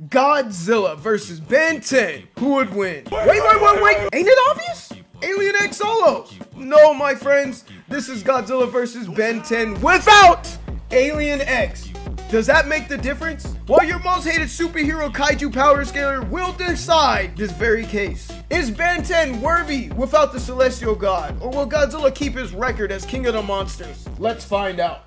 Godzilla versus Ben 10. Who would win? Wait. Ain't it obvious? Alien X Solo. No, my friends. This is Godzilla versus Ben 10 without Alien X. Does that make the difference? Well, your most hated superhero kaiju power scaler will decide this very case. Is Ben 10 worthy without the Celestial God? Or will Godzilla keep his record as king of the monsters? Let's find out.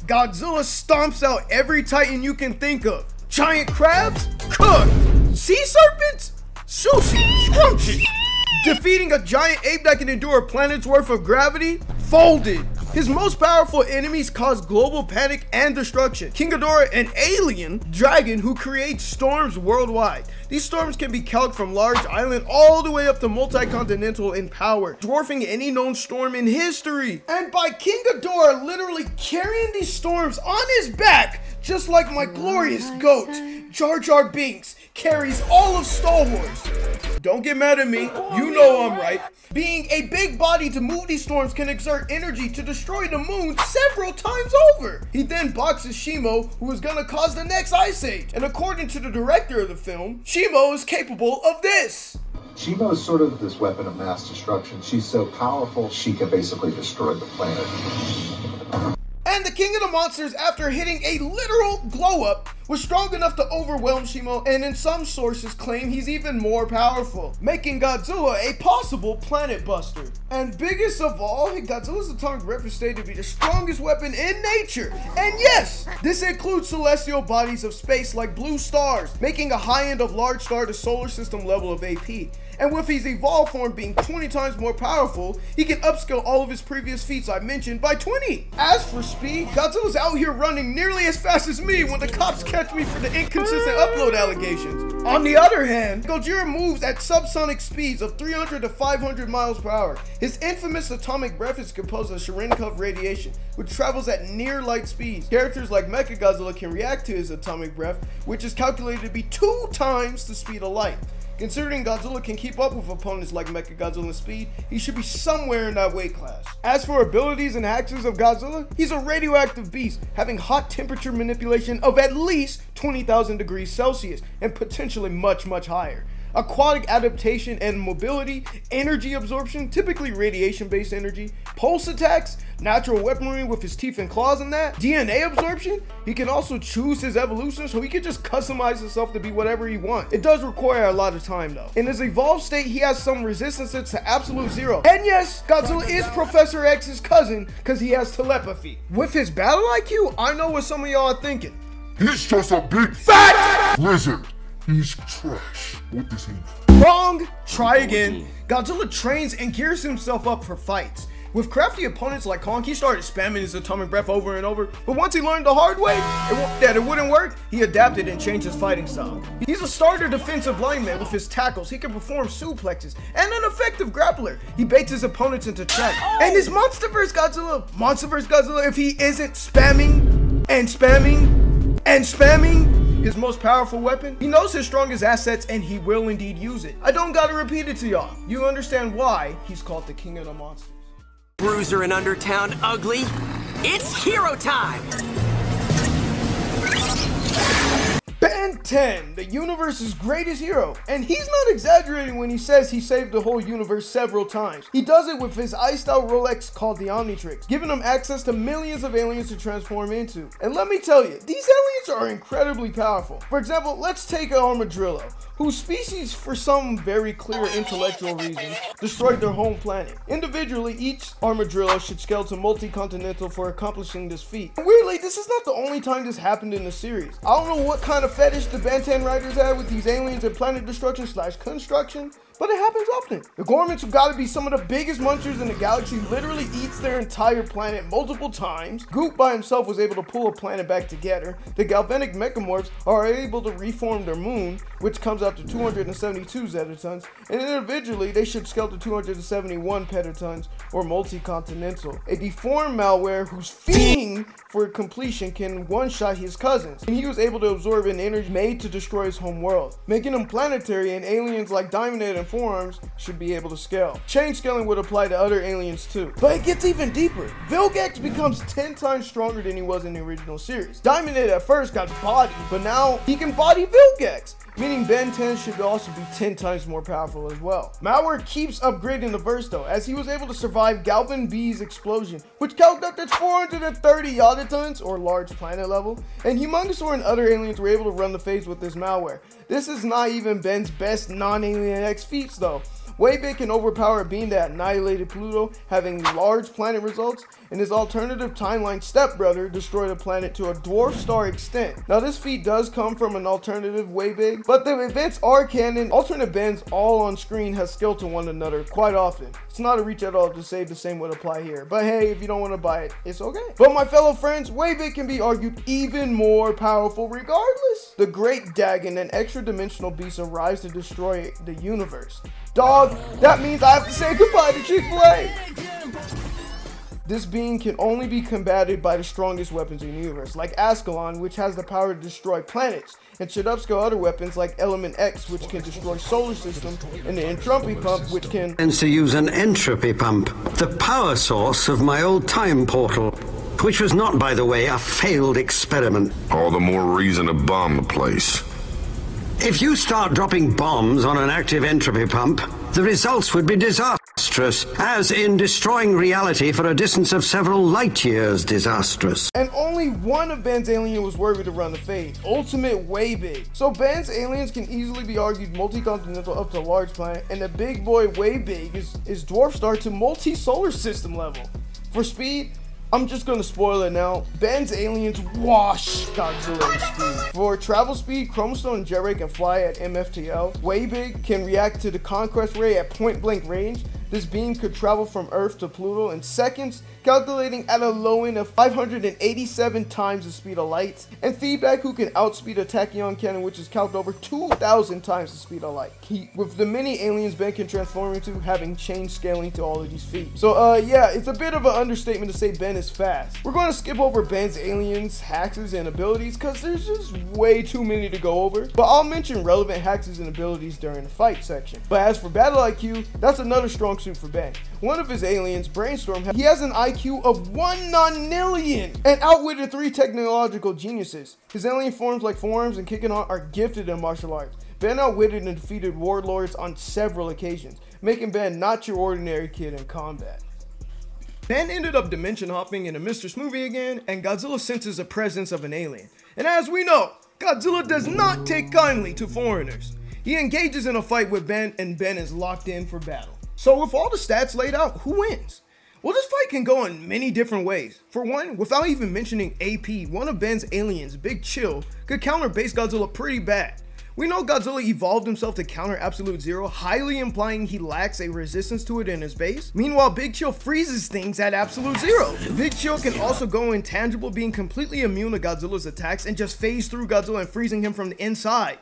Godzilla stomps out every titan you can think of. Giant crabs? Cooked. Sea serpents? Sushi. Scrumptious. Defeating a giant ape that can endure a planet's worth of gravity? Folded. His most powerful enemies cause global panic and destruction. King Ghidorah, an alien dragon who creates storms worldwide. These storms can be calced from large island all the way up to multi-continental in power, dwarfing any known storm in history. And by King Ghidorah literally carrying these storms on his back, just like my glorious goat, Jar Jar Binks carries all of Star Wars. Don't get mad at me, you know I'm right. Being a big body to move these storms can exert energy to destroy the moon several times over. He then boxes Shimo, who is gonna cause the next ice age. And according to the director of the film, Shimo is capable of this. Shimo is sort of this weapon of mass destruction. She's so powerful, she can basically destroy the planet. And the king of the monsters, after hitting a literal glow up, was strong enough to overwhelm Shimo, and in some sources claim he's even more powerful, making Godzilla a possible planet buster. And biggest of all, Godzilla's atomic breath is stated to be the strongest weapon in nature. And yes, this includes celestial bodies of space like blue stars, making a high end of large star the solar system level of AP. And with his evolved form being 20 times more powerful, he can upscale all of his previous feats I mentioned by 20. As for speed, Godzilla's out here running nearly as fast as me when the cops catch me for the inconsistent upload allegations. On the other hand, Gojira moves at subsonic speeds of 300 to 500 miles per hour. His infamous atomic breath is composed of Cherenkov radiation, which travels at near light speeds. Characters like Mechagodzilla can react to his atomic breath, which is calculated to be 2 times the speed of light. Considering Godzilla can keep up with opponents like Mechagodzilla's speed, he should be somewhere in that weight class. As for abilities and actions of Godzilla, he's a radioactive beast, having hot temperature manipulation of at least 20,000 degrees Celsius, and potentially much higher. Aquatic adaptation and mobility, energy absorption, typically radiation-based energy, pulse attacks, natural weaponry with his teeth and claws and that, DNA absorption. He can also choose his evolution, so he can just customize himself to be whatever he wants. It does require a lot of time though. In his evolved state, he has some resistances to absolute zero. And yes, Godzilla is Professor X's cousin because he has telepathy. With his battle IQ, I know what some of y'all are thinking. He's just a big fat lizard. He's trash. What does he know? Wrong! Try again. Godzilla trains and gears himself up for fights. With crafty opponents like Kong, he started spamming his atomic breath over and over, but once he learned the hard way that it wouldn't work, he adapted and changed his fighting style. He's a starter defensive lineman with his tackles. He can perform suplexes and an effective grappler. He baits his opponents into traps. And his Monsterverse Godzilla, if he isn't spamming and spamming and spamming his most powerful weapon, he knows his strongest assets and he will indeed use it. I don't gotta repeat it to y'all. You understand why he's called the king of the monsters. Bruiser in Undertown ugly. It's hero time! Ben 10, the universe's greatest hero. And he's not exaggerating when he says he saved the whole universe several times. He does it with his ice-style Rolex called the Omnitrix, giving him access to millions of aliens to transform into. And let me tell you, these aliens are incredibly powerful. For example, let's take an armadillo, whose species, for some very clear intellectual reason, destroyed their home planet. Individually, each armadillo should scale to multi-continental for accomplishing this feat. And weirdly, this is not the only time this happened in the series. I don't know what kind of fetish the Ben 10 writers had with these aliens and planet destruction / construction, but it happens often. The Gormits, who gotta be some of the biggest monsters in the galaxy, literally eats their entire planet multiple times. Goop by himself was able to pull a planet back together. The Galvanic Mechamorphs are able to reform their moon, which comes out to 272 zetatons, and individually they should scale to 271 petatons, or multi-continental. A deformed malware whose fiend for completion can one-shot his cousins, and he was able to absorb an energy made to destroy his home world, making him planetary, and aliens like Diamond and forearms should be able to scale. Chain scaling would apply to other aliens too. But it gets even deeper. Vilgax becomes 10 times stronger than he was in the original series. Diamond Head at first got bodied, but now he can body Vilgax, meaning Ben 10 should also be 10 times more powerful as well. Malware keeps upgrading the verse though, as he was able to survive Galvin B's explosion, which calculated that's 430 yotatons, or large planet level, and Humongosaur and other aliens were able to run the phase with this malware. This is not even Ben's best non-alien X feats though. Waybig can overpower a beam that annihilated Pluto, having large planet results, and his alternative timeline stepbrother destroyed a planet to a dwarf star extent. Now this feat does come from an alternative Waybig, but the events are canon. Alternate Bens all on screen has skill to one another quite often. It's not a reach at all to say the same would apply here, but hey, if you don't want to buy it, it's okay. But my fellow friends, Waybig can be argued even more powerful regardless. The Great Dagon and extra dimensional beasts arise to destroy the universe. Dog, that means I have to say goodbye to Chick-fil-A. This being can only be combated by the strongest weapons in the universe, like Ascalon, which has the power to destroy planets, and should upscale other weapons like Element X, which can destroy solar system, and the Entropy Pump, which can to use an entropy pump, the power source of my old time portal, which was not, by the way, a failed experiment. All the more reason to bomb the place. If you start dropping bombs on an active entropy pump, the results would be disastrous, as in destroying reality for a distance of several light years disastrous. And only one of Ben's aliens was worthy to run the phase, Ultimate Waybig. So Ben's aliens can easily be argued multi-continental up to large planet, and the big boy Waybig is dwarf star to multi-solar system level. For speed, I'm just gonna spoil it now. Ben's aliens wash Godzilla in speed. For travel speed, Chromostone and Jet Ray can fly at MFTL. Waybig can react to the Conquest Ray at point blank range. This beam could travel from Earth to Pluto in seconds, calculating at a low end of 587 times the speed of light. And Feedback, who can outspeed a Tachyon cannon, which is calculated over 2,000 times the speed of light. With the many aliens Ben can transform into, having chain scaling to all of these feats. So yeah, it's a bit of an understatement to say Ben is fast. We're going to skip over Ben's aliens, hacks, and abilities because there's just way too many to go over. But I'll mention relevant hacks and abilities during the fight section. But as for battle IQ, that's another strong suit for Ben. One of his aliens, Brainstorm, he has an IQ of 1 nonillion and outwitted 3 technological geniuses. His alien forms like forearms and kicking on are gifted in martial arts. Ben outwitted and defeated warlords on several occasions, making Ben not your ordinary kid in combat. Ben ended up dimension hopping in a Mr. Smoothie again, and Godzilla senses the presence of an alien. And as we know, Godzilla does not take kindly to foreigners. He engages in a fight with Ben, and Ben is locked in for battle. So with all the stats laid out, who wins? Well, this fight can go in many different ways. For one, without even mentioning AP, one of Ben's aliens, Big Chill, could counter base Godzilla pretty bad. We know Godzilla evolved himself to counter Absolute Zero, highly implying he lacks a resistance to it in his base. Meanwhile, Big Chill freezes things at Absolute Zero. Big Chill can also go intangible, being completely immune to Godzilla's attacks and just phase through Godzilla and freezing him from the inside.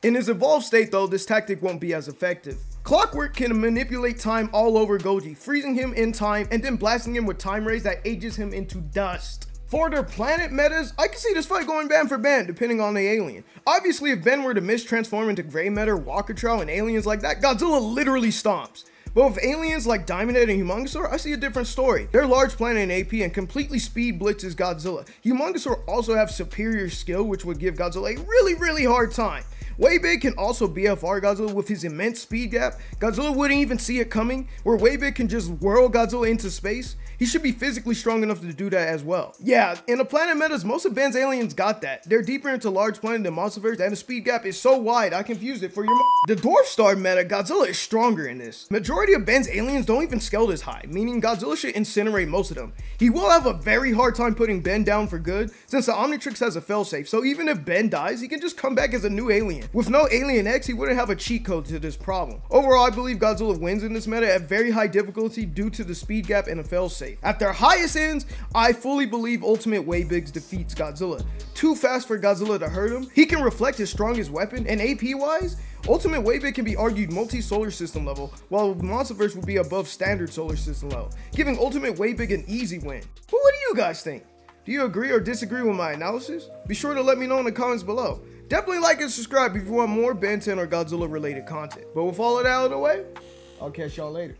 In his evolved state though, this tactic won't be as effective. Clockwork can manipulate time all over Goji, freezing him in time and then blasting him with time rays that ages him into dust. For their planet metas, I can see this fight going ban for ban depending on the alien. Obviously, if Ben were to mistransform into Grey Matter, Walker Troll, and aliens like that, Godzilla literally stomps. But with aliens like Diamond Head and Humongosaur, I see a different story. They're large planet in AP and completely speed blitzes Godzilla. Humongosaur also have superior skill, which would give Godzilla a really hard time. Waybig can also BFR Godzilla with his immense speed gap. Godzilla wouldn't even see it coming, where Waybig can just whirl Godzilla into space. He should be physically strong enough to do that as well. Yeah, in the planet metas, most of Ben's aliens got that. They're deeper into large planet than Monsterverse, and the speed gap is so wide, I confused it for your The Dwarf Star meta, Godzilla is stronger in this. Majority of Ben's aliens don't even scale this high, meaning Godzilla should incinerate most of them. He will have a very hard time putting Ben down for good, since the Omnitrix has a failsafe, so even if Ben dies, he can just come back as a new alien. With no Alien X, he wouldn't have a cheat code to this problem. Overall, I believe Godzilla wins in this meta at very high difficulty due to the speed gap and a failsafe. At their highest ends, I fully believe Ultimate Waybig defeats Godzilla. Too fast for Godzilla to hurt him. He can reflect his strongest weapon, and AP wise, Ultimate Waybig can be argued multi-solar system level, while Monsterverse would be above standard solar system level, giving Ultimate Waybig an easy win. But what do you guys think? Do you agree or disagree with my analysis? Be sure to let me know in the comments below. Definitely like and subscribe if you want more Ben 10 or Godzilla related content. But with all of that out of the way, I'll catch y'all later.